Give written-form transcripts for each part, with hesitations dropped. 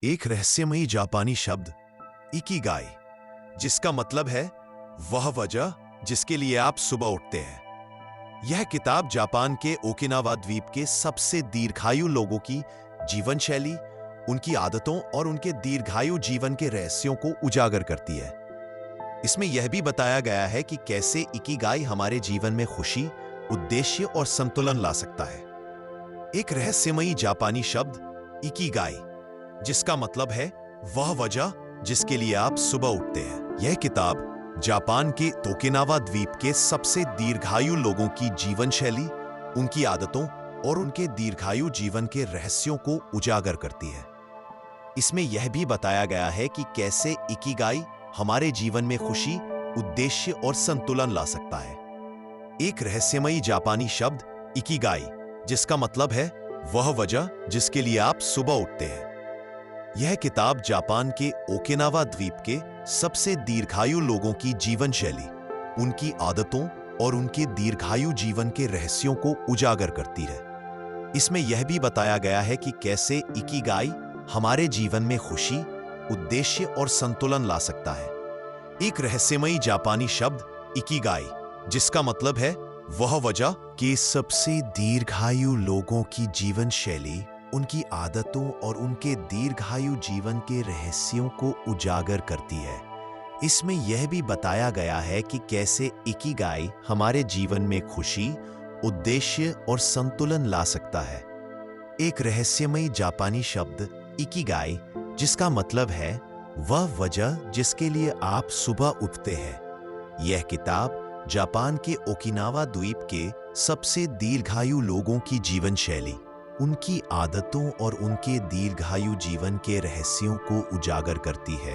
एक रहस्यमयी जापानी शब्द इकिगाई, जिसका मतलब है वह वजह जिसके लिए आप सुबह उठते हैं। यह किताब जापान के ओकिनावा द्वीप के सबसे दीर्घायु लोगों की जीवन शैली, उनकी आदतों और उनके दीर्घायु जीवन के रहस्यों को उजागर करती है। इसमें यह भी बताया गया है कि कैसे इकिगाई हमारे जीवन में खुशी, उद्देश्य और संतुलन ला सकता है। एक रहस्यमयी जापानी शब्द इकिगाई, जिसका मतलब है वह वजह जिसके लिए आप सुबह उठते हैं। यह किताब जापान के ओकिनावा द्वीप के सबसे दीर्घायु लोगों की जीवन शैली, उनकी आदतों और उनके दीर्घायु जीवन के रहस्यों को उजागर करती है। इसमें यह भी बताया गया है कि कैसे इकिगाई हमारे जीवन में खुशी, उद्देश्य और संतुलन ला सकता है। एक रहस्यमयी जापानी शब्द इकिगाई, जिसका मतलब है वह वजह जिसके लिए आप सुबह उठते हैं। यह किताब जापान के ओकिनावा द्वीप के सबसे दीर्घायु लोगों की जीवन शैली, उनकी आदतों और उनके दीर्घायु जीवन के रहस्यों को उजागर करती है। इसमें यह भी बताया गया है कि कैसे इकिगाई हमारे जीवन में खुशी, उद्देश्य और संतुलन ला सकता है। एक रहस्यमयी जापानी शब्द इकिगाई, जिसका मतलब है वह वजह कि सबसे दीर्घायु लोगों की जीवन शैली, उनकी आदतों और उनके दीर्घायु जीवन के रहस्यों को उजागर करती है। इसमें यह भी बताया गया है कि कैसे इकिगाई हमारे जीवन में खुशी, उद्देश्य और संतुलन ला सकता है। एक रहस्यमयी जापानी शब्द इकिगाई, जिसका मतलब है वह वजह जिसके लिए आप सुबह उठते हैं। यह किताब जापान के ओकिनावा द्वीप के सबसे दीर्घायु लोगों की जीवन शैली, उनकी आदतों और उनके दीर्घायु जीवन के रहस्यों को उजागर करती है।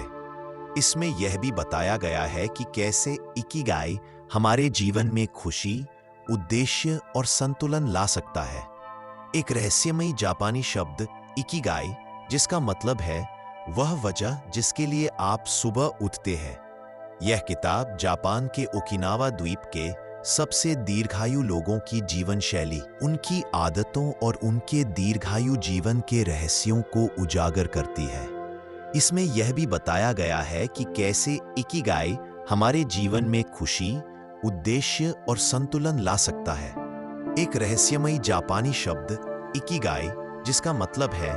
इसमें यह भी बताया गया है कि कैसे इकिगाई हमारे जीवन में खुशी, उद्देश्य और संतुलन ला सकता है। एक रहस्यमयी जापानी शब्द इकिगाई, जिसका मतलब है वह वजह जिसके लिए आप सुबह उठते हैं। यह किताब जापान के ओकिनावा द्वीप के सबसे दीर्घायु लोगों की जीवन शैली, उनकी आदतों और उनके दीर्घायु जीवन के रहस्यों को उजागर करती है। इसमें यह भी बताया गया है कि कैसे इकिगाई हमारे जीवन में खुशी, उद्देश्य और संतुलन ला सकता है। एक रहस्यमयी जापानी शब्द इकिगाई, जिसका मतलब है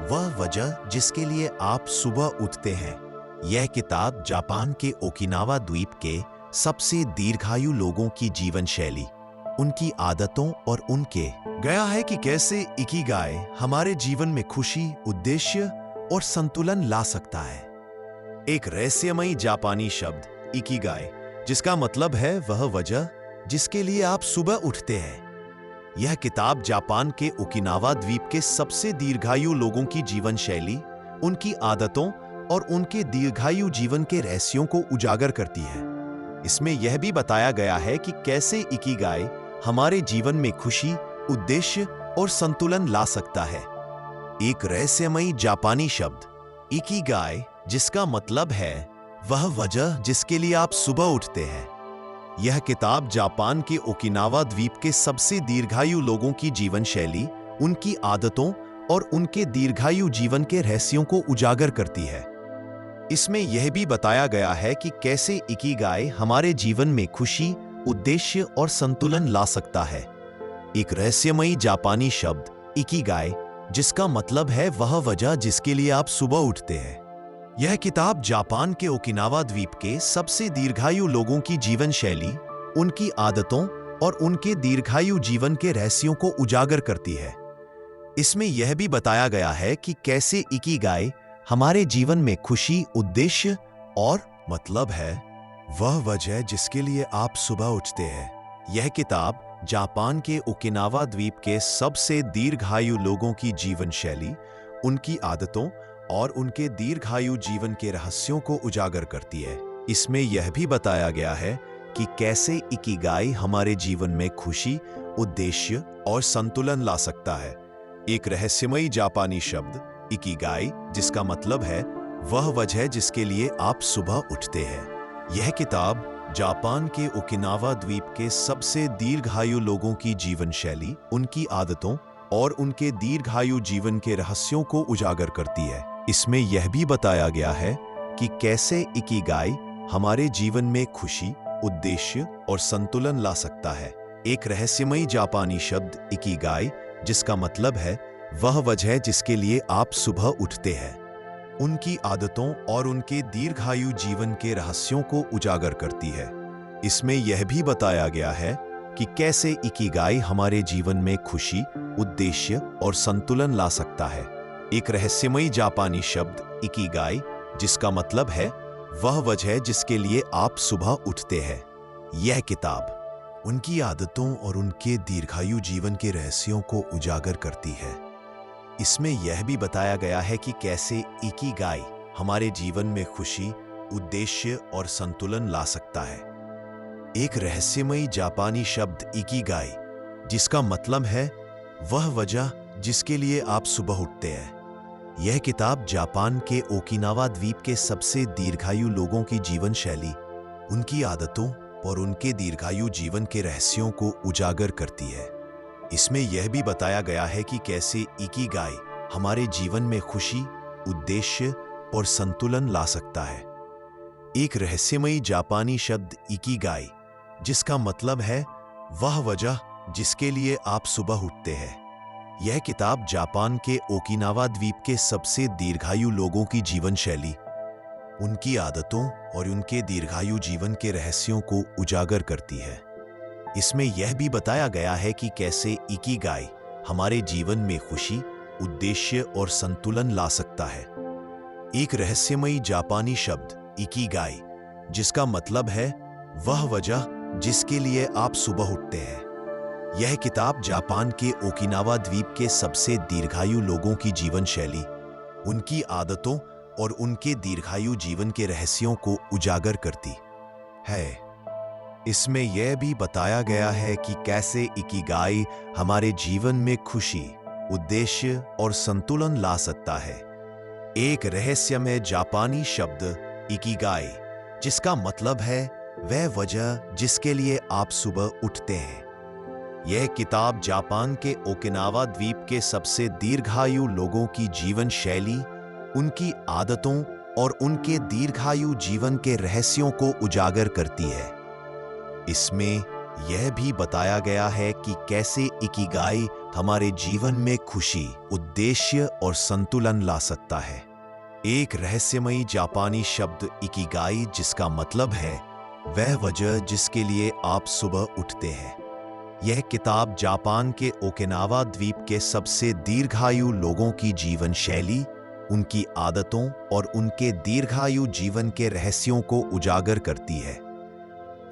वह वजह जिसके लिए आप सुबह उठते हैं। यह किताब जापान के ओकिनावा द्वीप के सबसे दीर्घायु लोगों की जीवन शैली, उनकी आदतों और उनके गया है कि कैसे इकिगाई हमारे जीवन में खुशी, उद्देश्य और संतुलन ला सकता है। एक रहस्यमयी जापानी शब्द इकिगाई, जिसका मतलब है वह वजह जिसके लिए आप सुबह उठते हैं। यह किताब जापान के ओकिनावा द्वीप के सबसे दीर्घायु लोगों की जीवन शैली, उनकी आदतों और उनके दीर्घायु जीवन के रहस्यों को उजागर करती है। इसमें यह भी बताया गया है कि कैसे इकिगाई हमारे जीवन में खुशी, उद्देश्य और संतुलन ला सकता है। एक रहस्यमयी जापानी शब्द इकिगाई, जिसका मतलब है वह वजह जिसके लिए आप सुबह उठते हैं। यह किताब जापान के ओकिनावा द्वीप के सबसे दीर्घायु लोगों की जीवन शैली, उनकी आदतों और उनके दीर्घायु जीवन के रहस्यों को उजागर करती है। इसमें यह भी बताया गया है कि कैसे इकिगाई हमारे जीवन में खुशी, उद्देश्य और संतुलन ला सकता है। एक रहस्यमयी जापानी शब्द इकिगाई, जिसका मतलब है वह वजह जिसके लिए आप सुबह उठते हैं। यह किताब जापान के ओकिनावा द्वीप के सबसे दीर्घायु लोगों की जीवन शैली, उनकी आदतों और उनके दीर्घायु जीवन के रहस्यों को उजागर करती है। इसमें यह भी बताया गया है कि कैसे इकिगाई हमारे जीवन में खुशी, उद्देश्य और मतलब है वह वजह जिसके लिए आप सुबह उठते हैं। यह किताब जापान के ओकिनावा द्वीप के सबसे दीर्घायु लोगों की जीवन शैली, उनकी आदतों और उनके दीर्घायु जीवन के रहस्यों को उजागर करती है। इसमें यह भी बताया गया है कि कैसे इकिगाई हमारे जीवन में खुशी, उद्देश्य और संतुलन ला सकता है। एक रहस्यमयी जापानी शब्द इकिगाई, जिसका मतलब है वह वजह जिसके लिए आप सुबह उठते हैं। यह किताब जापान के ओकिनावा द्वीप के सबसे दीर्घायु लोगों की जीवन शैली, उनकी आदतों और उनके दीर्घायु जीवन के रहस्यों को उजागर करती है। इसमें यह भी बताया गया है कि कैसे इकिगाई हमारे जीवन में खुशी, उद्देश्य और संतुलन ला सकता है। एक रहस्यमयी जापानी शब्द इकिगाई, जिसका मतलब है वह वजह जिसके लिए आप सुबह उठते हैं, उनकी आदतों और उनके दीर्घायु जीवन के रहस्यों को उजागर करती है। इसमें यह भी बताया गया है कि कैसे इकिगाई हमारे जीवन में खुशी, उद्देश्य और संतुलन ला सकता है। एक रहस्यमयी जापानी शब्द इकिगाई, जिसका मतलब है वह वजह जिसके लिए आप सुबह उठते हैं। यह किताब उनकी आदतों और उनके दीर्घायु जीवन के रहस्यों को उजागर करती है। इसमें यह भी बताया गया है कि कैसे इकिगाई हमारे जीवन में खुशी, उद्देश्य और संतुलन ला सकता है। एक रहस्यमयी जापानी शब्द इकिगाई, जिसका मतलब है वह वजह जिसके लिए आप सुबह उठते हैं। यह किताब जापान के ओकिनावा द्वीप के सबसे दीर्घायु लोगों की जीवन शैली, उनकी आदतों और उनके दीर्घायु जीवन के रहस्यों को उजागर करती है। इसमें यह भी बताया गया है कि कैसे इकिगाई हमारे जीवन में खुशी, उद्देश्य और संतुलन ला सकता है। एक रहस्यमयी जापानी शब्द इकिगाई, जिसका मतलब है वह वजह जिसके लिए आप सुबह उठते हैं। यह किताब जापान के ओकिनावा द्वीप के सबसे दीर्घायु लोगों की जीवन शैली, उनकी आदतों और उनके दीर्घायु जीवन के रहस्यों को उजागर करती है। इसमें यह भी बताया गया है कि कैसे इकिगाई हमारे जीवन में खुशी, उद्देश्य और संतुलन ला सकता है। एक रहस्यमयी जापानी शब्द इकिगाई, जिसका मतलब है वह वजह जिसके लिए आप सुबह उठते हैं। यह किताब जापान के ओकिनावा द्वीप के सबसे दीर्घायु लोगों की जीवन शैली, उनकी आदतों और उनके दीर्घायु जीवन के रहस्यों को उजागर करती है। इसमें यह भी बताया गया है कि कैसे इकिगाई हमारे जीवन में खुशी, उद्देश्य और संतुलन ला सकता है। एक रहस्यमय जापानी शब्द इकिगाई, जिसका मतलब है वह वजह जिसके लिए आप सुबह उठते हैं। यह किताब जापान के ओकिनावा द्वीप के सबसे दीर्घायु लोगों की जीवन शैली, उनकी आदतों और उनके दीर्घायु जीवन के रहस्यों को उजागर करती है। इसमें यह भी बताया गया है कि कैसे इकिगाई हमारे जीवन में खुशी, उद्देश्य और संतुलन ला सकता है। एक रहस्यमयी जापानी शब्द इकिगाई, जिसका मतलब है वह वजह जिसके लिए आप सुबह उठते हैं। यह किताब जापान के ओकिनावा द्वीप के सबसे दीर्घायु लोगों की जीवन शैली, उनकी आदतों और उनके दीर्घायु जीवन के रहस्यों को उजागर करती है।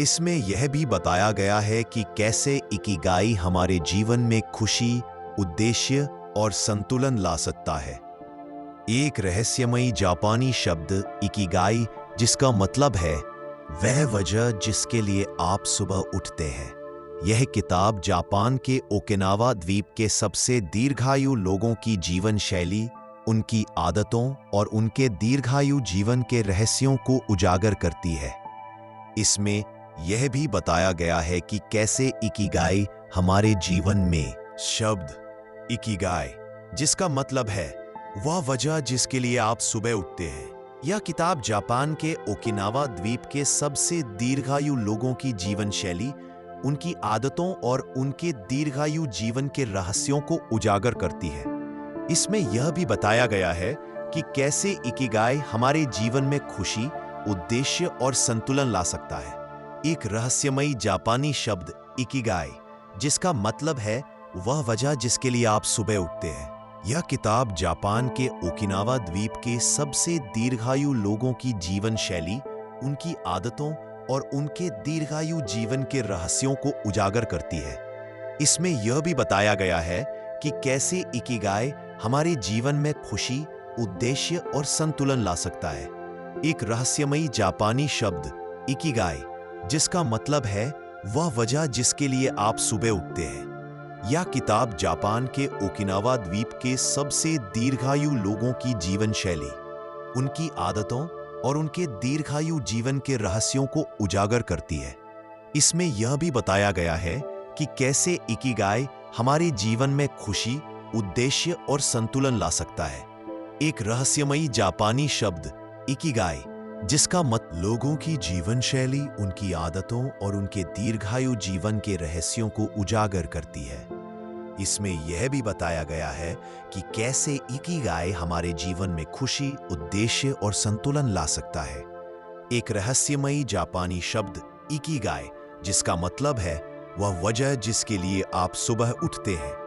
इसमें यह भी बताया गया है कि कैसे इकिगाई हमारे जीवन में खुशी, उद्देश्य और संतुलन ला सकता है। एक रहस्यमयी जापानी शब्द इकिगाई, जिसका मतलब है वह वजह जिसके लिए आप सुबह उठते हैं। यह किताब जापान के ओकिनावा द्वीप के सबसे दीर्घायु लोगों की जीवन शैली, उनकी आदतों और उनके दीर्घायु जीवन के रहस्यों को उजागर करती है। इसमें यह भी बताया गया है कि कैसे इकिगाई हमारे जीवन में शब्द इकिगाई, जिसका मतलब है वह वजह जिसके लिए आप सुबह उठते हैं। यह किताब जापान के ओकिनावा द्वीप के सबसे दीर्घायु लोगों की जीवन शैली, उनकी आदतों और उनके दीर्घायु जीवन के रहस्यों को उजागर करती है। इसमें यह भी बताया गया है कि कैसे इकिगाई हमारे जीवन में खुशी, उद्देश्य और संतुलन ला सकता है। एक रहस्यमयी जापानी शब्द इकिगाई, जिसका मतलब है वह वजह जिसके लिए आप सुबह उठते हैं। यह किताब जापान के ओकिनावा द्वीप के सबसे दीर्घायु लोगों की जीवन शैली, उनकी आदतों और उनके दीर्घायु जीवन के रहस्यों को उजागर करती है। इसमें यह भी बताया गया है कि कैसे इकिगाई हमारे जीवन में खुशी, उद्देश्य और संतुलन ला सकता है। एक रहस्यमयी जापानी शब्द इकिगाई, जिसका मतलब है वह वजह जिसके लिए आप सुबह उठते हैं। यह किताब जापान के ओकिनावा द्वीप के सबसे दीर्घायु लोगों की जीवन शैली, उनकी आदतों और उनके दीर्घायु जीवन के रहस्यों को उजागर करती है। इसमें यह भी बताया गया है कि कैसे इकिगाई हमारे जीवन में खुशी, उद्देश्य और संतुलन ला सकता है। एक रहस्यमयी जापानी शब्द इकिगाई, जिसका लोगों की जीवन शैली, उनकी आदतों और उनके दीर्घायु जीवन के रहस्यों को उजागर करती है। इसमें यह भी बताया गया है कि कैसे इकिगाई हमारे जीवन में खुशी, उद्देश्य और संतुलन ला सकता है। एक रहस्यमयी जापानी शब्द इकिगाई, जिसका मतलब है वह वजह जिसके लिए आप सुबह उठते हैं।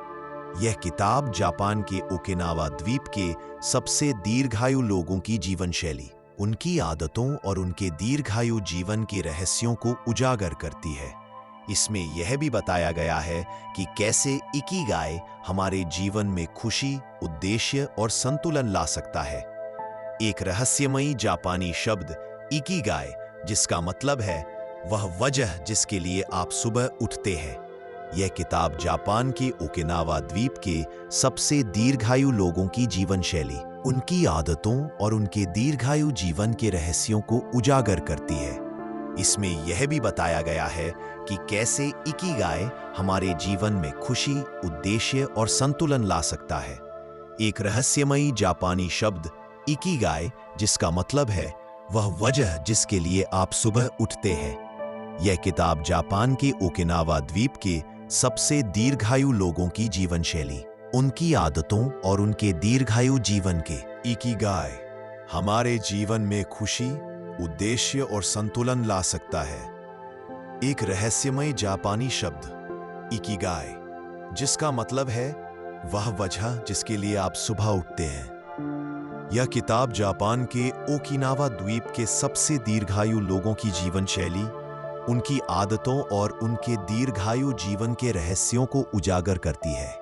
यह किताब जापान के ओकिनावा द्वीप के सबसे दीर्घायु लोगों की जीवन शैली, उनकी आदतों और उनके दीर्घायु जीवन के रहस्यों को उजागर करती है। इसमें यह भी बताया गया है कि कैसे इकिगाई हमारे जीवन में खुशी, उद्देश्य और संतुलन ला सकता है। एक रहस्यमयी जापानी शब्द इकिगाई, जिसका मतलब है वह वजह जिसके लिए आप सुबह उठते हैं। यह किताब जापान के ओकिनावा द्वीप के सबसे दीर्घायु लोगों की जीवन शैली, उनकी आदतों और उनके दीर्घायु जीवन के रहस्यों को उजागर करती है। इसमें यह भी बताया गया है कि कैसे इकिगाई हमारे जीवन में खुशी, उद्देश्य और संतुलन ला सकता है। एक रहस्यमयी जापानी शब्द इकिगाई, जिसका मतलब है वह वजह जिसके लिए आप सुबह उठते हैं। यह किताब जापान के ओकिनावा द्वीप के सबसे दीर्घायु लोगों की जीवन शैली, उनकी आदतों और उनके दीर्घायु जीवन के इकिगाई हमारे जीवन में खुशी, उद्देश्य और संतुलन ला सकता है। एक रहस्यमय जापानी शब्द इकिगाई, जिसका मतलब है वह वजह जिसके लिए आप सुबह उठते हैं। यह किताब जापान के ओकिनावा द्वीप के सबसे दीर्घायु लोगों की जीवन शैली, उनकी आदतों और उनके दीर्घायु जीवन के रहस्यों को उजागर करती है।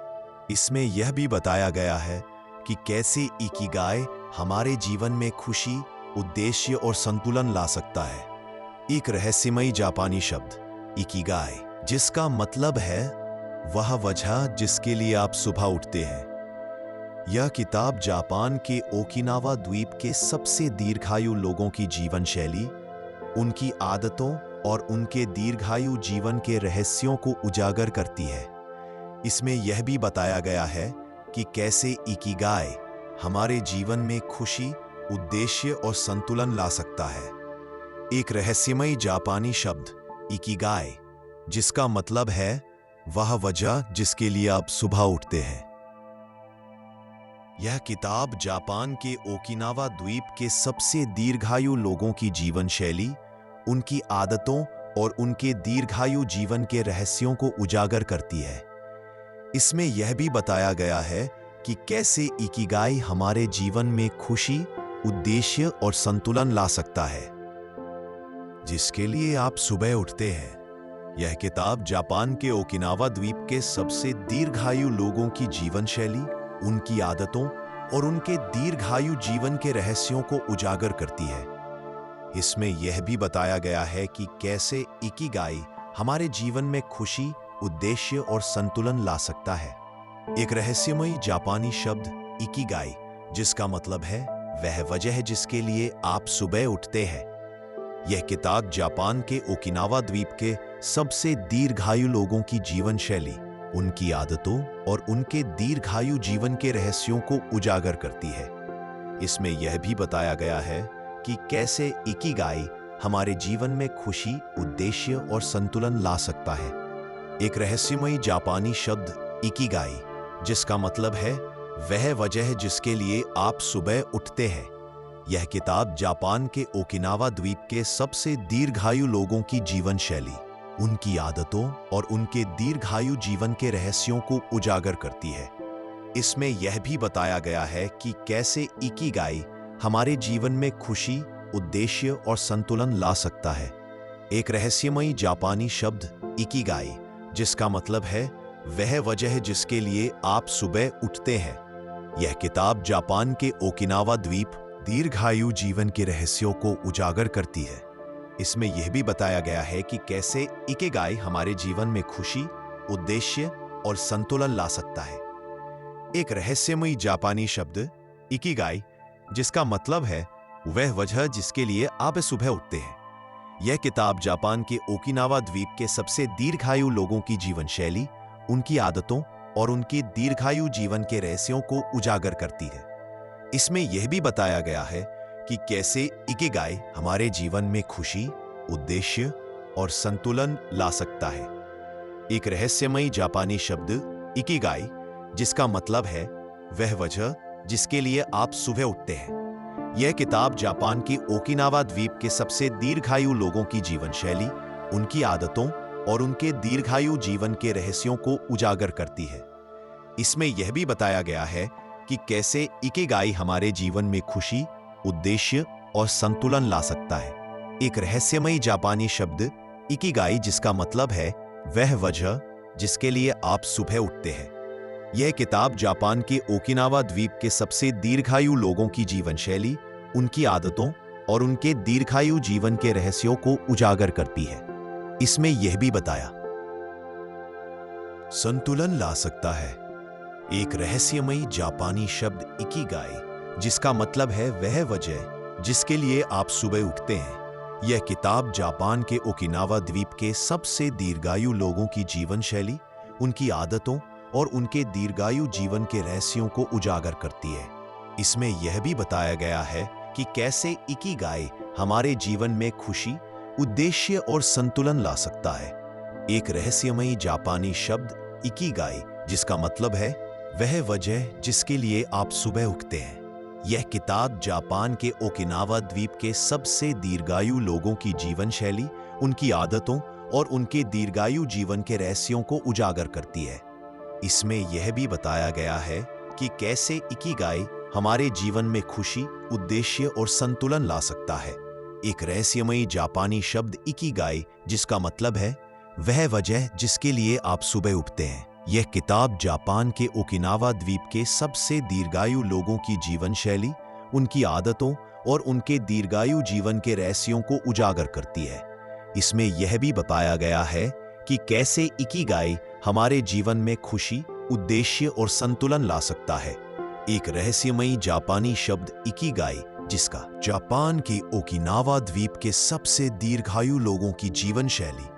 इसमें यह भी बताया गया है कि कैसे इकिगाई हमारे जीवन में खुशी, उद्देश्य और संतुलन ला सकता है। एक रहस्यमयी जापानी शब्द इकिगाई, जिसका मतलब है वह वजह जिसके लिए आप सुबह उठते हैं। यह किताब जापान के ओकिनावा द्वीप के सबसे दीर्घायु लोगों की जीवन शैली, उनकी आदतों और उनके दीर्घायु जीवन के रहस्यों को उजागर करती है। इसमें यह भी बताया गया है कि कैसे इकिगाई हमारे जीवन में खुशी, उद्देश्य और संतुलन ला सकता है। एक रहस्यमयी जापानी शब्द इकिगाई, जिसका मतलब है वह वजह जिसके लिए आप सुबह उठते हैं। यह किताब जापान के ओकिनावा द्वीप के सबसे दीर्घायु लोगों की जीवन शैली, उनकी आदतों और उनके दीर्घायु जीवन के रहस्यों को उजागर करती है। इसमें यह भी बताया गया है कि कैसे इकिगाई हमारे जीवन में खुशी, उद्देश्य और संतुलन ला सकता है, जिसके लिए आप सुबह उठते हैं। यह किताब जापान के ओकिनावा द्वीप के सबसे दीर्घायु लोगों की जीवन शैली, उनकी आदतों और उनके दीर्घायु जीवन के रहस्यों को उजागर करती है। इसमें यह भी बताया गया है कि कैसे इकिगाई हमारे जीवन में खुशी, उद्देश्य और संतुलन ला सकता है। एक रहस्यमयी जापानी शब्द इकिगाई, जिसका मतलब है वह वजह जिसके लिए आप सुबह उठते हैं। यह किताब जापान के ओकिनावा द्वीप के सबसे दीर्घायु लोगों की जीवन शैली, उनकी आदतों और उनके दीर्घायु जीवन के रहस्यों को उजागर करती है। इसमें यह भी बताया गया है कि कैसे इकिगाई हमारे जीवन में खुशी, उद्देश्य और संतुलन ला सकता है। एक रहस्यमयी जापानी शब्द इकिगाई, जिसका मतलब है वह वजह जिसके लिए आप सुबह उठते हैं। यह किताब जापान के ओकिनावा द्वीप के सबसे दीर्घायु लोगों की जीवन शैली, उनकी आदतों और उनके दीर्घायु जीवन के रहस्यों को उजागर करती है। इसमें यह भी बताया गया है कि कैसे इकिगाई हमारे जीवन में खुशी, उद्देश्य और संतुलन ला सकता है। एक रहस्यमयी जापानी शब्द इकिगाई, जिसका मतलब है वह वजह जिसके लिए आप सुबह उठते हैं। यह किताब जापान के ओकिनावा द्वीप दीर्घायु जीवन के रहस्यों को उजागर करती है। इसमें यह भी बताया गया है कि कैसे इकिगाई हमारे जीवन में खुशी, उद्देश्य और संतुलन ला सकता है। एक रहस्यमयी जापानी शब्द इकिगाई, जिसका मतलब है वह वजह जिसके लिए आप सुबह उठते हैं। यह किताब जापान के ओकिनावा द्वीप के सबसे दीर्घायु लोगों की जीवन शैली, उनकी आदतों और उनके दीर्घायु जीवन के रहस्यों को उजागर करती है। इसमें यह भी बताया गया है कि कैसे इकिगाई हमारे जीवन में खुशी, उद्देश्य और संतुलन ला सकता है। एक रहस्यमयी जापानी शब्द इकिगाई, जिसका मतलब है वह वजह जिसके लिए आप सुबह उठते हैं। यह किताब जापान के ओकिनावा द्वीप के सबसे दीर्घायु लोगों की जीवन शैली, उनकी आदतों और उनके दीर्घायु जीवन के रहस्यों को उजागर करती है। इसमें यह भी बताया गया है कि कैसे इकिगाई हमारे जीवन में खुशी, उद्देश्य और संतुलन ला सकता है। एक रहस्यमयी जापानी शब्द इकिगाई, जिसका मतलब है वह वजह जिसके लिए आप सुबह उठते हैं। यह किताब जापान के ओकिनावा द्वीप के सबसे दीर्घायु लोगों की जीवन शैली, उनकी आदतों और उनके दीर्घायु जीवन के रहस्यों को उजागर करती है। इसमें यह भी बताया संतुलन ला सकता है। एक रहस्यमयी जापानी शब्द इकिगाई, जिसका मतलब है वह वजह जिसके लिए आप सुबह उठते हैं। यह किताब जापान के ओकिनावा द्वीप के सबसे दीर्घायु लोगों की जीवन शैली, उनकी आदतों और उनके दीर्घायु जीवन के रहस्यों को उजागर करती है। इसमें यह भी बताया गया है कि कैसे इकिगाई हमारे जीवन में खुशी, उद्देश्य और संतुलन ला सकता है। एक रहस्यमयी जापानी शब्द इकिगाई, जिसका मतलब है वह वजह जिसके लिए आप सुबह उठते हैं। यह किताब जापान के ओकिनावा द्वीप के सबसे दीर्घायु लोगों की जीवन शैली, उनकी आदतों और उनके दीर्घायु जीवन के रहस्यों को उजागर करती है। इसमें यह भी बताया गया है कि कैसे इकिगाई हमारे जीवन में खुशी, उद्देश्य और संतुलन ला सकता है। एक रहस्यमयी जापानी शब्द इकिगाई, जिसका मतलब है वह वजह जिसके लिए आप सुबह उठते हैं। यह किताब जापान के ओकिनावा द्वीप के सबसे दीर्घायु लोगों की जीवन शैली, उनकी आदतों और उनके दीर्घायु जीवन के रहस्यों को उजागर करती है। इसमें यह भी बताया गया है कि कैसे इकिगाई हमारे जीवन में खुशी, उद्देश्य और संतुलन ला सकता है। एक रहस्यमयी जापानी शब्द इकिगाई, जिसका जापान के ओकिनावा द्वीप के सबसे दीर्घायु लोगों की जीवन शैली,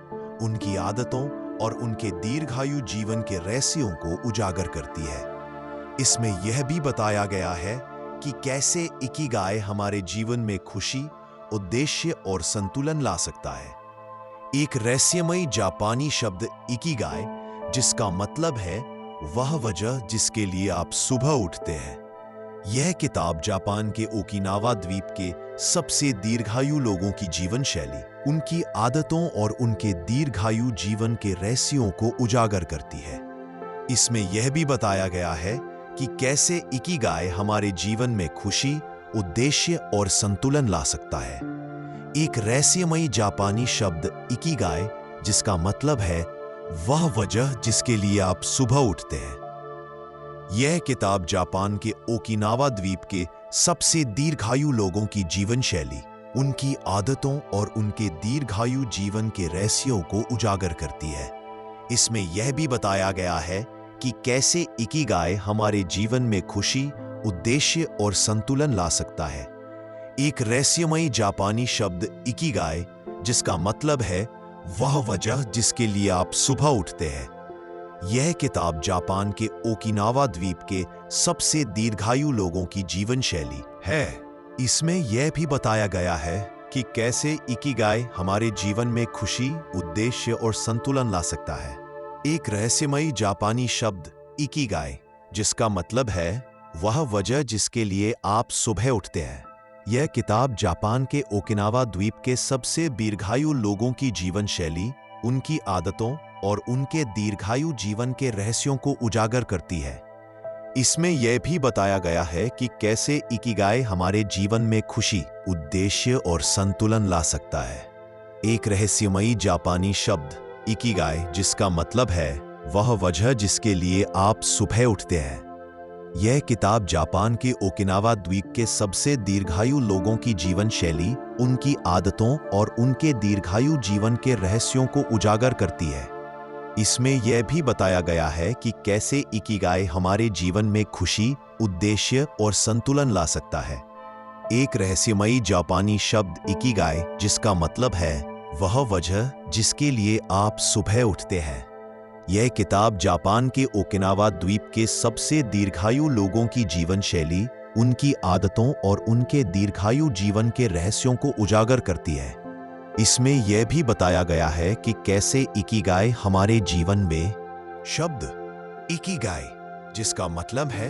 उनकी आदतों और उनके दीर्घायु जीवन के रहस्यों को उजागर करती है। इसमें यह भी बताया गया है कि कैसे इकिगाई हमारे जीवन में खुशी, उद्देश्य और संतुलन ला सकता है। एक रहस्यमयी जापानी शब्द इकिगाई, जिसका मतलब है वह वजह जिसके लिए आप सुबह उठते हैं। यह किताब जापान के ओकिनावा द्वीप के सबसे दीर्घायु लोगों की जीवन शैली, उनकी आदतों और उनके दीर्घायु जीवन के रहस्यों को उजागर करती है। इसमें यह भी बताया गया है कि कैसे इकिगाई हमारे जीवन में खुशी, उद्देश्य और संतुलन ला सकता है। एक रहस्यमयी जापानी शब्द इकिगाई, जिसका मतलब है वह वजह जिसके लिए आप सुबह उठते हैं। यह किताब जापान के ओकिनावा द्वीप के सबसे दीर्घायु लोगों की जीवन शैली, उनकी आदतों और उनके दीर्घायु जीवन के रहस्यों को उजागर करती है। इसमें यह भी बताया गया है कि कैसे इकिगाई हमारे जीवन में खुशी, उद्देश्य और संतुलन ला सकता है। एक रहस्यमयी जापानी शब्द इकिगाई, जिसका मतलब है वह वजह जिसके लिए आप सुबह उठते हैं। यह किताब जापान के ओकिनावा द्वीप के सबसे दीर्घायु लोगों की जीवन शैली है। इसमें यह भी बताया गया है कि कैसे इकिगाई हमारे जीवन में खुशी, उद्देश्य और संतुलन ला सकता है। एक रहस्यमयी जापानी शब्द इकिगाई, जिसका मतलब है वह वजह जिसके लिए आप सुबह उठते हैं। यह किताब जापान के ओकिनावा द्वीप के सबसे दीर्घायु लोगों की जीवन शैली, उनकी आदतों और उनके दीर्घायु जीवन के रहस्यों को उजागर करती है। इसमें यह भी बताया गया है कि कैसे इकिगाई हमारे जीवन में खुशी, उद्देश्य और संतुलन ला सकता है। एक रहस्यमयी जापानी शब्द इकिगाई, जिसका मतलब है वह वजह जिसके लिए आप सुबह उठते हैं। यह किताब जापान के ओकिनावा द्वीप के सबसे दीर्घायु लोगों की जीवन शैली, उनकी आदतों और उनके दीर्घायु जीवन के रहस्यों को उजागर करती है। इसमें यह भी बताया गया है कि कैसे इकिगाई हमारे जीवन में खुशी, उद्देश्य और संतुलन ला सकता है। एक रहस्यमयी जापानी शब्द इकिगाई, जिसका मतलब है वह वजह जिसके लिए आप सुबह उठते हैं। यह किताब जापान के ओकिनावा द्वीप के सबसे दीर्घायु लोगों की जीवन शैली, उनकी आदतों और उनके दीर्घायु जीवन के रहस्यों को उजागर करती है। इसमें यह भी बताया गया है कि कैसे इकिगाई हमारे जीवन में शब्द इकिगाई, जिसका मतलब है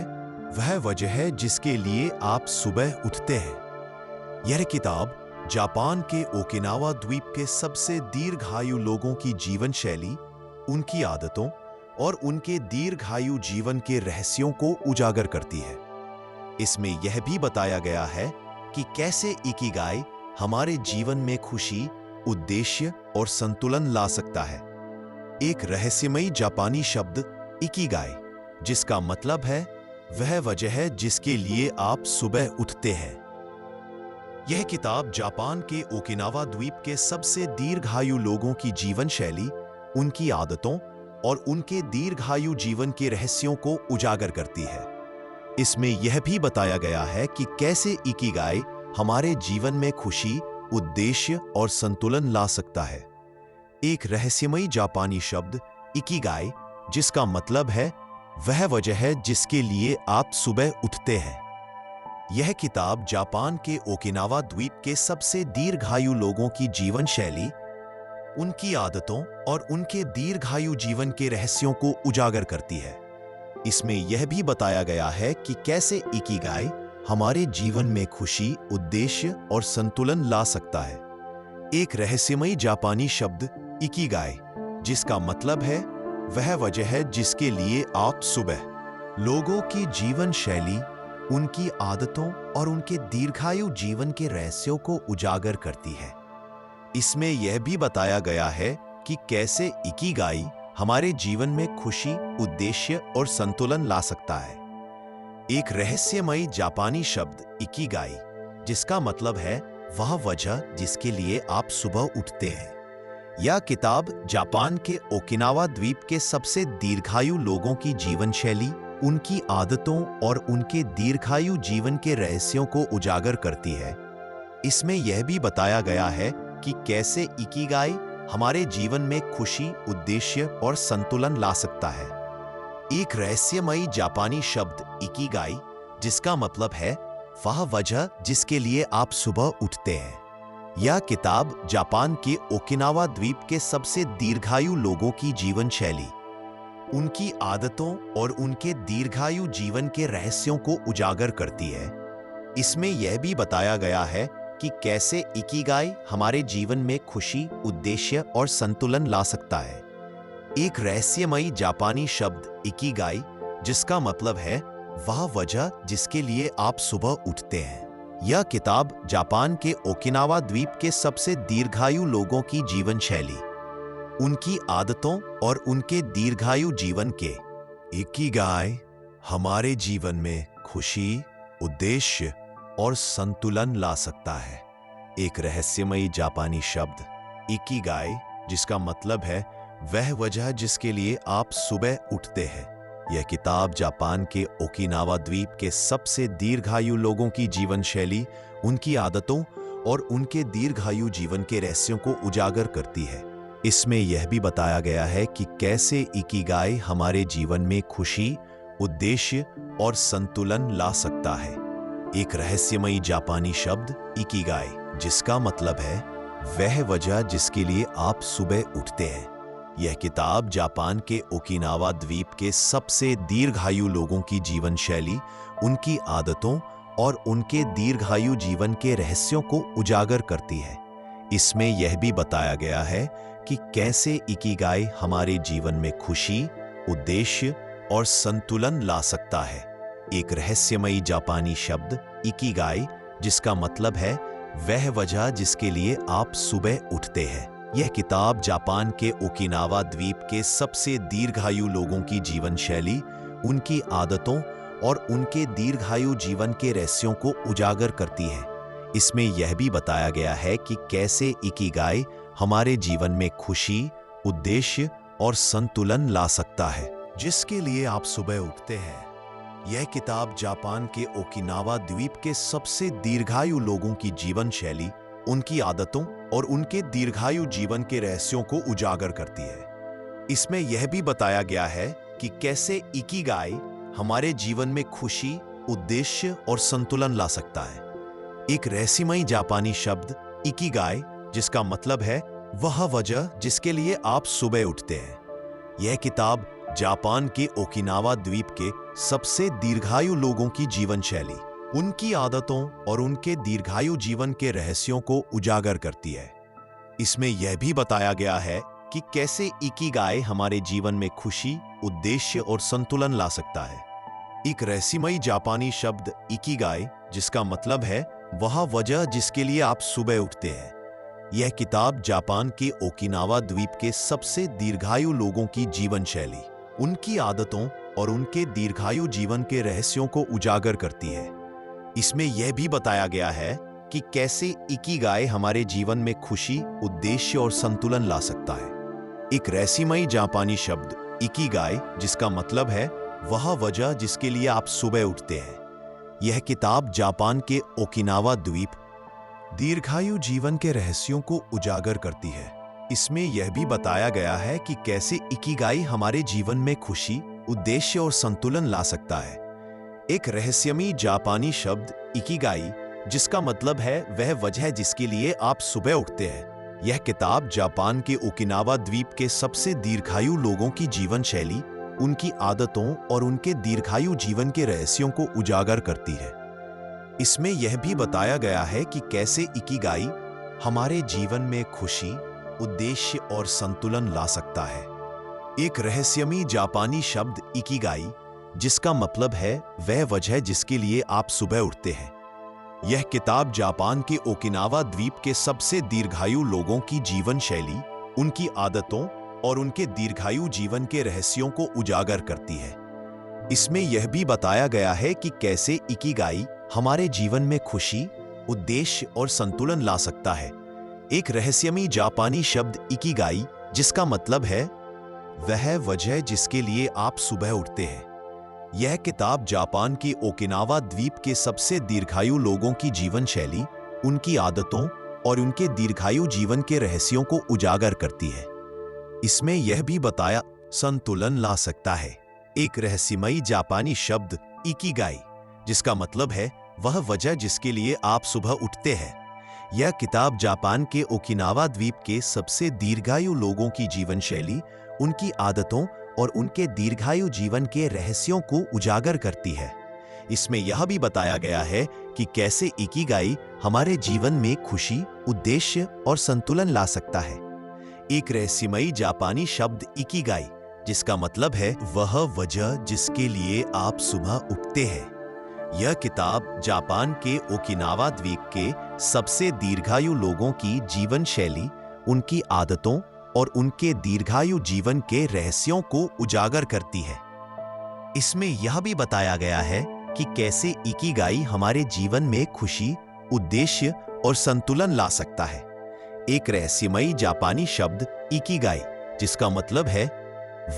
वह वजह है जिसके लिए आप सुबह उठते हैं। यह किताब जापान के ओकिनावा द्वीप के सबसे दीर्घायु लोगों की जीवन शैली, उनकी आदतों और उनके दीर्घायु जीवन के रहस्यों को उजागर करती है। इसमें यह भी बताया गया है कि कैसे इकिगाई हमारे जीवन में खुशी, उद्देश्य और संतुलन ला सकता है। एक रहस्यमयी जापानी शब्द इकिगाई, जिसका मतलब है वह वजह है जिसके लिए आप सुबह उठते हैं। यह किताब जापान के ओकिनावा द्वीप के सबसे दीर्घायु लोगों की जीवन शैली, उनकी आदतों और उनके दीर्घायु जीवन के रहस्यों को उजागर करती है। इसमें यह भी बताया गया है कि कैसे इकिगाई हमारे जीवन में खुशी, उद्देश्य और संतुलन ला सकता है। एक रहस्यमयी जापानी शब्द इकिगाई, जिसका मतलब है वह वजह है जिसके लिए आप सुबह उठते हैं। यह किताब जापान के ओकिनावा द्वीप के सबसे दीर्घायु लोगों की जीवन शैली, उनकी आदतों और उनके दीर्घायु जीवन के रहस्यों को उजागर करती है। इसमें यह भी बताया गया है कि कैसे इकिगाई हमारे जीवन में खुशी, उद्देश्य और संतुलन ला सकता है। एक रहस्यमयी जापानी शब्द इकिगाई, जिसका मतलब है वह वजह है जिसके लिए आप सुबह लोगों की जीवन शैली, उनकी आदतों और उनके दीर्घायु जीवन के रहस्यों को उजागर करती है। इसमें यह भी बताया गया है कि कैसे इकिगाई हमारे जीवन में खुशी, उद्देश्य और संतुलन ला सकता है। एक रहस्यमयी जापानी शब्द इकिगाई, जिसका मतलब है वह वजह जिसके लिए आप सुबह उठते हैं। यह किताब जापान के ओकिनावा द्वीप के सबसे दीर्घायु लोगों की जीवन शैली, उनकी आदतों और उनके दीर्घायु जीवन के रहस्यों को उजागर करती है। इसमें यह भी बताया गया है कि कैसे इकिगाई हमारे जीवन में खुशी, उद्देश्य और संतुलन ला सकता है। एक रहस्यमयी जापानी शब्द इकिगाई, जिसका मतलब है वह वजह जिसके लिए आप सुबह उठते हैं। यह किताब जापान के ओकिनावा द्वीप के सबसे दीर्घायु लोगों की जीवन शैली, उनकी आदतों और उनके दीर्घायु जीवन के रहस्यों को उजागर करती है। इसमें यह भी बताया गया है कि कैसे इकिगाई हमारे जीवन में खुशी, उद्देश्य और संतुलन ला सकता है। एक रहस्यमयी जापानी शब्द इकिगाई, जिसका मतलब है वह वजह जिसके लिए आप सुबह उठते हैं। यह किताब जापान के ओकिनावा द्वीप के सबसे दीर्घायु लोगों की जीवन शैली, उनकी आदतों और उनके दीर्घायु जीवन के इकिगाई हमारे जीवन में खुशी, उद्देश्य और संतुलन ला सकता है। एक रहस्यमयी जापानी शब्द इकिगाई, जिसका मतलब है वह वजह जिसके लिए आप सुबह उठते हैं। यह किताब जापान के ओकिनावा द्वीप के सबसे दीर्घायु लोगों की जीवन शैली, उनकी आदतों और उनके दीर्घायु जीवन के रहस्यों को उजागर करती है। इसमें यह भी बताया गया है कि कैसे इकिगाई हमारे जीवन में खुशी, उद्देश्य और संतुलन ला सकता है। एक रहस्यमयी जापानी शब्द इकिगाई, जिसका मतलब है वह वजह जिसके लिए आप सुबह उठते हैं। यह किताब जापान के ओकिनावा द्वीप के सबसे दीर्घायु लोगों की जीवन शैली, उनकी आदतों और उनके दीर्घायु जीवन के रहस्यों को उजागर करती है। इसमें यह भी बताया गया है कि कैसे इकिगाई हमारे जीवन में खुशी, उद्देश्य और संतुलन ला सकता है। एक रहस्यमयी जापानी शब्द इकिगाई, जिसका मतलब है वह वजह जिसके लिए आप सुबह उठते हैं। यह किताब जापान के ओकिनावा द्वीप के सबसे दीर्घायु लोगों की जीवन शैली, उनकी आदतों और उनके दीर्घायु जीवन के रहस्यों को उजागर करती है। इसमें यह भी बताया गया है कि कैसे इकिगाई हमारे जीवन में खुशी, उद्देश्य और संतुलन ला सकता है, जिसके लिए आप सुबह उठते हैं। यह किताब जापान के ओकिनावा द्वीप के सबसे दीर्घायु लोगों की जीवन शैली, उनकी आदतों और उनके दीर्घायु जीवन के रहस्यों को उजागर करती है। इसमें यह भी बताया गया है कि कैसे इकिगाई हमारे जीवन में खुशी, उद्देश्य और संतुलन ला सकता है। एक रहस्यमयी जापानी शब्द इकिगाई, जिसका मतलब है वह वजह जिसके लिए आप सुबह उठते हैं। यह किताब जापान के ओकिनावा द्वीप के सबसे दीर्घायु लोगों की जीवन शैली, उनकी आदतों और उनके दीर्घायु जीवन के रहस्यों को उजागर करती है। इसमें यह भी बताया गया है कि कैसे इकिगाई हमारे जीवन में खुशी, उद्देश्य और संतुलन ला सकता है। एक रहस्यमयी जापानी शब्द इकिगाई, जिसका मतलब है वह वजह जिसके लिए आप सुबह उठते हैं। यह किताब जापान के ओकिनावा द्वीप के सबसे दीर्घायु लोगों की जीवन शैली, उनकी आदतों और उनके दीर्घायु जीवन के रहस्यों को उजागर करती है। इसमें यह भी बताया गया है कि कैसे इकिगाई हमारे जीवन में खुशी, उद्देश्य और संतुलन ला सकता है। एक रहस्यमयी जापानी शब्द इकिगाई, जिसका मतलब है वह वजह जिसके लिए आप सुबह उठते हैं। यह किताब जापान के ओकिनावा द्वीप दीर्घायु जीवन के रहस्यों को उजागर करती है। इसमें यह भी बताया गया है कि कैसे इकिगाई हमारे जीवन में खुशी, उद्देश्य और संतुलन ला सकता है। एक रहस्यमयी जापानी शब्द इकिगाई, जिसका मतलब है वह वजह जिसके लिए आप सुबह उठते हैं। यह किताब जापान के ओकिनावा द्वीप के सबसे दीर्घायु लोगों की जीवन शैली, उनकी आदतों और उनके दीर्घायु जीवन के रहस्यों को उजागर करती है। इसमें यह भी बताया गया है कि कैसे इकिगाई हमारे जीवन में खुशी, उद्देश्य और संतुलन ला सकता है। एक रहस्यमयी जापानी शब्द इकिगाई, जिसका मतलब है वह वजह जिसके लिए आप सुबह उठते हैं। यह किताब जापान के ओकिनावा द्वीप के सबसे दीर्घायु लोगों की जीवन शैली, उनकी आदतों और उनके दीर्घायु जीवन के रहस्यों को उजागर करती है। इसमें यह भी बताया गया है कि कैसे इकिगाई हमारे जीवन में खुशी, उद्देश्य और संतुलन ला सकता है। एक रहस्यमयी जापानी शब्द इकिगाई, जिसका मतलब है वह वजह जिसके लिए आप सुबह उठते हैं। यह किताब जापान के ओकिनावा द्वीप के सबसे दीर्घायु लोगों की जीवन शैली, उनकी आदतों और उनके दीर्घायु जीवन के रहस्यों को उजागर करती है। इसमें यह भी बताया संतुलन ला सकता है। एक रहस्यमयी जापानी शब्द इकिगाई, जिसका मतलब है वह वजह जिसके लिए आप सुबह उठते हैं। यह किताब जापान के ओकिनावा द्वीप के सबसे दीर्घायु लोगों की जीवन शैली, उनकी आदतों और उनके दीर्घायु जीवन के रहस्यों को उजागर करती है। इसमें यह भी बताया गया है कि कैसे इकिगाई हमारे जीवन में खुशी, उद्देश्य और संतुलन ला सकता है। एक रहस्यमयी जापानी शब्द इकिगाई, जिसका मतलब है वह वजह जिसके लिए आप सुबह उठते हैं। यह किताब जापान के ओकिनावा द्वीप के सबसे दीर्घायु लोगों की जीवन शैली, उनकी आदतों और उनके दीर्घायु जीवन के रहस्यों को उजागर करती है। इसमें यह भी बताया गया है कि कैसे इकिगाई हमारे जीवन में खुशी, उद्देश्य और संतुलन ला सकता है। एक रहस्यमयी जापानी शब्द इकिगाई, जिसका मतलब है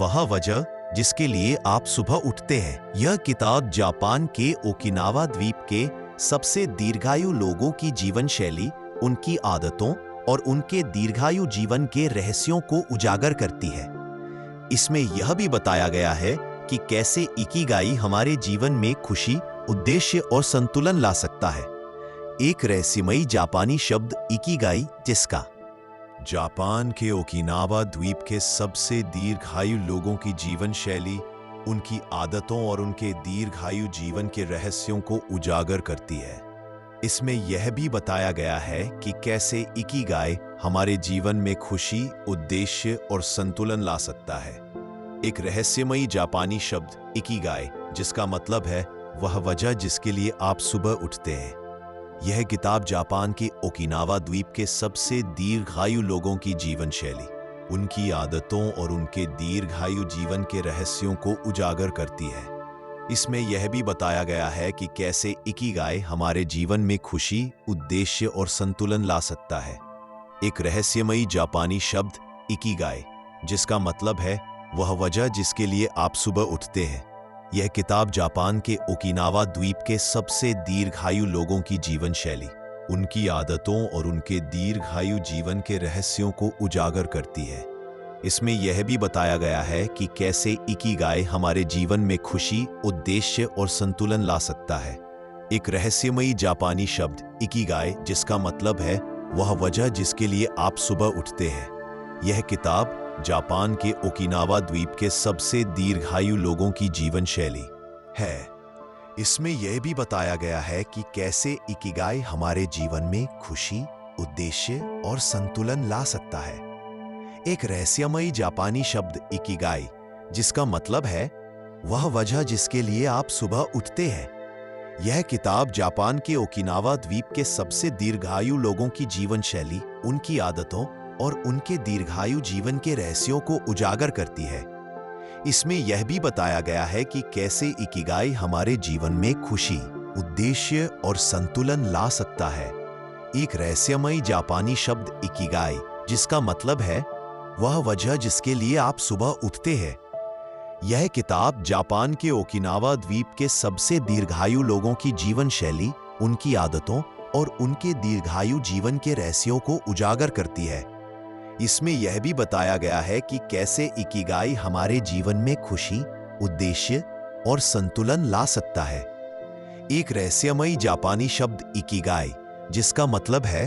वह वजह जिसके लिए आप सुबह उठते हैं। यह किताब जापान के ओकिनावा द्वीप के सबसे दीर्घायु लोगों की जीवन शैली, उनकी आदतों और उनके दीर्घायु जीवन के रहस्यों को उजागर करती है। इसमें यह भी बताया गया है कि कैसे इकिगाई हमारे जीवन में खुशी, उद्देश्य और संतुलन ला सकता है। एक रहस्यमयी जापानी शब्द इकिगाई, जिसका जापान के ओकिनावा द्वीप के सबसे दीर्घायु लोगों की जीवन शैली, उनकी आदतों और उनके दीर्घायु जीवन के रहस्यों को उजागर करती है। इसमें यह भी बताया गया है कि कैसे इकिगाई हमारे जीवन में खुशी, उद्देश्य और संतुलन ला सकता है। एक रहस्यमयी जापानी शब्द इकिगाई, जिसका मतलब है वह वजह जिसके लिए आप सुबह उठते हैं। यह किताब जापान के ओकिनावा द्वीप के सबसे दीर्घायु लोगों की जीवन शैली, उनकी आदतों और उनके दीर्घायु जीवन के रहस्यों को उजागर करती है। इसमें यह भी बताया गया है कि कैसे इकिगाई हमारे जीवन में खुशी, उद्देश्य और संतुलन ला सकता है। एक रहस्यमयी जापानी शब्द इकिगाई, जिसका मतलब है वह वजह जिसके लिए आप सुबह उठते हैं। यह किताब जापान के ओकिनावा द्वीप के सबसे दीर्घायु लोगों की जीवन शैली, उनकी आदतों और उनके दीर्घायु जीवन के रहस्यों को उजागर करती है। इसमें यह भी बताया गया है कि कैसे इकिगाई हमारे जीवन में खुशी, उद्देश्य और संतुलन ला सकता है। एक रहस्यमयी जापानी शब्द इकिगाई, जिसका मतलब है वह वजह जिसके लिए आप सुबह उठते हैं। यह किताब जापान के ओकिनावा द्वीप के सबसे दीर्घायु लोगों की जीवन शैली है। इसमें यह भी बताया गया है कि कैसे इकिगाई हमारे जीवन में खुशी, उद्देश्य और संतुलन ला सकता है। एक रहस्यमयी जापानी शब्द इकिगाई, जिसका मतलब है वह वजह जिसके लिए आप सुबह उठते हैं। यह किताब जापान के ओकिनावा द्वीप के सबसे दीर्घायु लोगों की जीवन शैली, उनकी आदतों और उनके दीर्घायु जीवन के रहस्यों को उजागर करती है। इसमें यह भी बताया गया है कि कैसे इकिगाई हमारे जीवन में खुशी, उद्देश्य और संतुलन ला सकता है। एक रहस्यमयी जापानी शब्द इकिगाई, जिसका मतलब है वह वजह जिसके लिए आप सुबह उठते हैं। यह किताब जापान के ओकिनावा द्वीप के सबसे दीर्घायु लोगों की जीवन शैली, उनकी आदतों और उनके दीर्घायु जीवन के रहस्यों को उजागर करती है। इसमें यह भी बताया गया है कि कैसे इकिगाई हमारे जीवन में खुशी, उद्देश्य और संतुलन ला सकता है। एक रहस्यमयी जापानी शब्द इकिगाई, जिसका मतलब है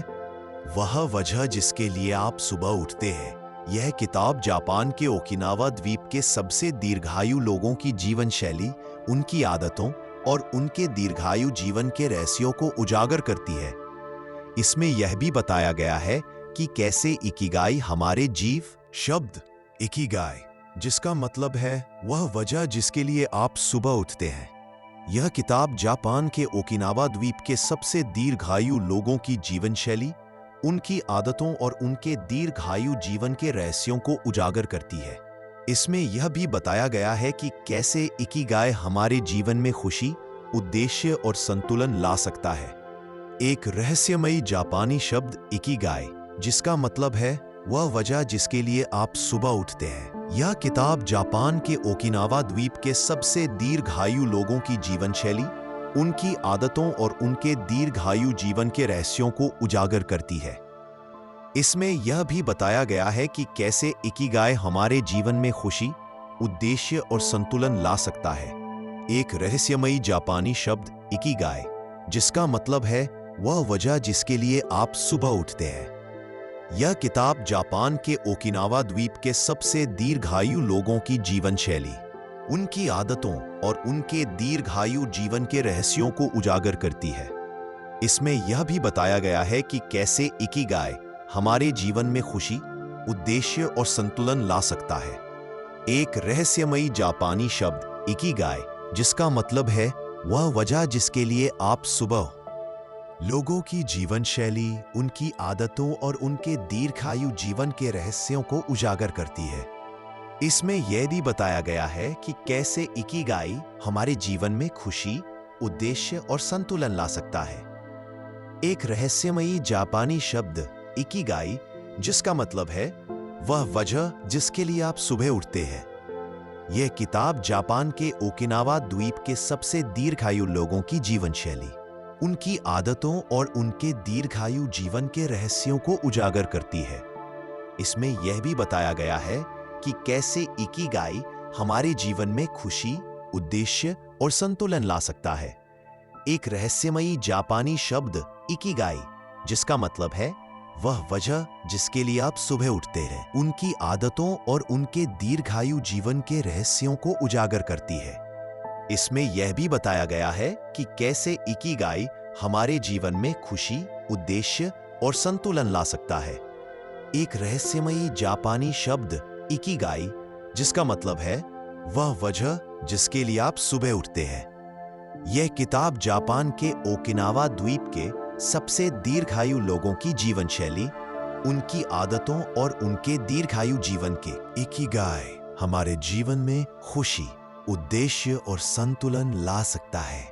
वह वजह जिसके लिए आप सुबह उठते हैं। यह किताब जापान के ओकिनावा द्वीप के सबसे दीर्घायु लोगों की जीवन शैली, उनकी आदतों और उनके दीर्घायु जीवन के रहस्यों को उजागर करती है। इसमें यह भी बताया गया है कि कैसे इकिगाई हमारे जीव शब्द इकिगाई, जिसका मतलब है वह वजह जिसके लिए आप सुबह उठते हैं। यह किताब जापान के ओकिनावा द्वीप के सबसे दीर्घायु लोगों की जीवन शैली, उनकी आदतों और उनके दीर्घायु जीवन के रहस्यों को उजागर करती है। इसमें यह भी बताया गया है कि कैसे इकिगाई हमारे जीवन में खुशी, उद्देश्य और संतुलन ला सकता है। एक रहस्यमयी जापानी शब्द इकिगाई, जिसका मतलब है वह वजह जिसके लिए आप सुबह उठते हैं। यह किताब जापान के ओकिनावा द्वीप के सबसे दीर्घायु लोगों की जीवन शैली, उनकी आदतों और उनके दीर्घायु जीवन के रहस्यों को उजागर करती है। इसमें यह भी बताया गया है कि कैसे इकिगाई हमारे जीवन में खुशी, उद्देश्य और संतुलन ला सकता है। एक रहस्यमयी जापानी शब्द इकिगाई, जिसका मतलब है वह वजह जिसके लिए आप सुबह उठते हैं। यह किताब जापान के ओकिनावा द्वीप के सबसे दीर्घायु लोगों की जीवन शैली, उनकी आदतों और उनके दीर्घायु जीवन के रहस्यों को उजागर करती है। इसमें यह भी बताया गया है कि कैसे इकिगाई हमारे जीवन में खुशी, उद्देश्य और संतुलन ला सकता है। एक रहस्यमयी जापानी शब्द इकिगाई, जिसका मतलब है वह वजह जिसके लिए आप सुबह लोगों की जीवन शैली, उनकी आदतों और उनके दीर्घायु जीवन के रहस्यों को उजागर करती है। इसमें यह भी बताया गया है कि कैसे इकिगाई हमारे जीवन में खुशी, उद्देश्य और संतुलन ला सकता है। एक रहस्यमयी जापानी शब्द इकिगाई, जिसका मतलब है वह वजह जिसके लिए आप सुबह उठते हैं। यह किताब जापान के ओकिनावा द्वीप के सबसे दीर्घायु लोगों की जीवन शैली, उनकी आदतों और उनके दीर्घायु जीवन के रहस्यों को उजागर करती है। इसमें यह भी बताया गया है कि कैसे इकिगाई हमारे जीवन में खुशी, उद्देश्य और संतुलन ला सकता है। एक रहस्यमयी जापानी शब्द इकिगाई, जिसका मतलब है वह वजह जिसके लिए आप सुबह उठते हैं, उनकी आदतों और उनके दीर्घायु जीवन के रहस्यों को उजागर करती है। इसमें यह भी बताया गया है कि कैसे इकिगाई हमारे जीवन में खुशी, उद्देश्य और संतुलन ला सकता है। एक रहस्यमयी जापानी शब्द इकिगाई, जिसका मतलब है वह वजह जिसके लिए आप सुबह उठते हैं। यह किताब जापान के ओकिनावा द्वीप के सबसे दीर्घायु लोगों की जीवन शैली, उनकी आदतों और उनके दीर्घायु जीवन के इकिगाई हमारे जीवन में खुशी, उद्देश्य और संतुलन ला सकता है।